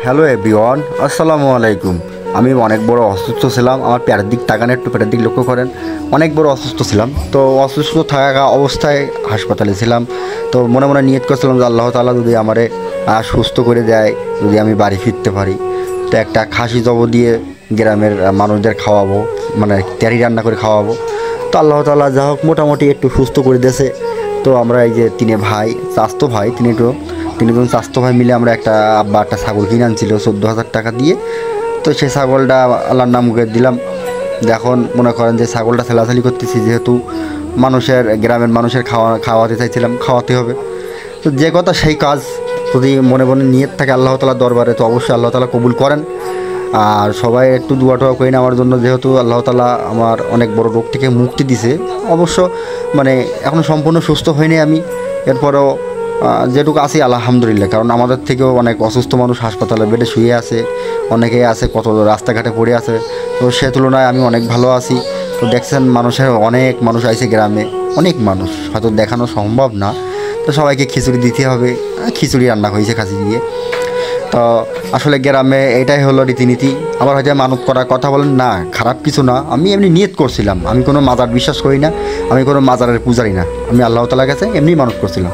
Hello everyone, আসসালামু আলাইকুম। আমি অনেক বড় অসুস্থ ছিলাম। আমার পেটের দিক তাকান, একটু পেটের দিক লক্ষ্য করেন। অনেক বড় অসুস্থ ছিলাম। তো অসুস্থ থাকা অবস্থায় হাসপাতালে ছিলাম। তো মনে মনে নিয়ত করছিলাম যে আল্লাহ তাআলা যদি আমারে সুস্থ করে দেয়, যদি আমি বাড়ি ফিরতে পারি, তো একটা খাসি জব দিয়ে গ্রামের মানুষদের খাওয়াবো, মানে তেহারি রান্না করে খাওয়াবো। তো আল্লাহ তাআলা যা হোক মোটামুটি একটু সুস্থ করে দিয়েছে। তো আমরা এই যে চাস্তো ভাই তিনজন স্বাস্থ্য ভাই মিলে আমরা আব্বা একটা ছাগল কিনে আনছিল 14,000 টাকা দিয়ে। তো সেই ছাগলটা আল্লাহর নাম করে দিলাম। এখন মনে করেন যে ছাগলটা ছেলাছালি করতেছি, যেহেতু গ্রামের মানুষের খাওয়াতে চাইছিলাম, খাওয়াতে হবে। তো যে কথা সেই কাজ, যদি মনে মনে নিয়ত থাকে আল্লাহ তাআলার দরবারে, তো অবশ্যই আল্লাহ তাআলা কবুল করেন। আর সবাই একটু দোয়া টোয়া করেন আমার জন্য, যেহেতু আল্লাহ তাআলা আমার অনেক বড় রোগ থেকে মুক্তি দিছে। অবশ্য মানে এখনও সম্পূর্ণ সুস্থ হয়নি আমি, এরপরেও যেটুকু আছি আলহামদুলিল্লাহ। কারণ আমাদের থেকেও অনেক অসুস্থ মানুষ হাসপাতালে বেডে শুয়ে আছে, অনেকেই আছে কত রাস্তাঘাটে পড়ে আছে। তো সে তুলনায় আমি অনেক ভালো আছি। তো দেখছেন অনেক মানুষ আইছে গ্রামে, অনেক মানুষ, হয়তো দেখানো সম্ভব না। তো সবাইকে খিচুড়ি দিতে হবে, খিচুড়ি রান্না হয়েছে খাসি দিয়ে। তো আসলে গ্রামে এটাই হলো রীতিনীতি। আবার হয়তো মানত করার কথা বলেন না, খারাপ কিছু না, আমি এমনি নিয়ত করছিলাম। আমি কোনো মাজার বিশ্বাস করি না, আমি কোনো মাজারের পূজারি না, আমি আল্লাহ তাআলার কাছে এমনি মানত করছিলাম।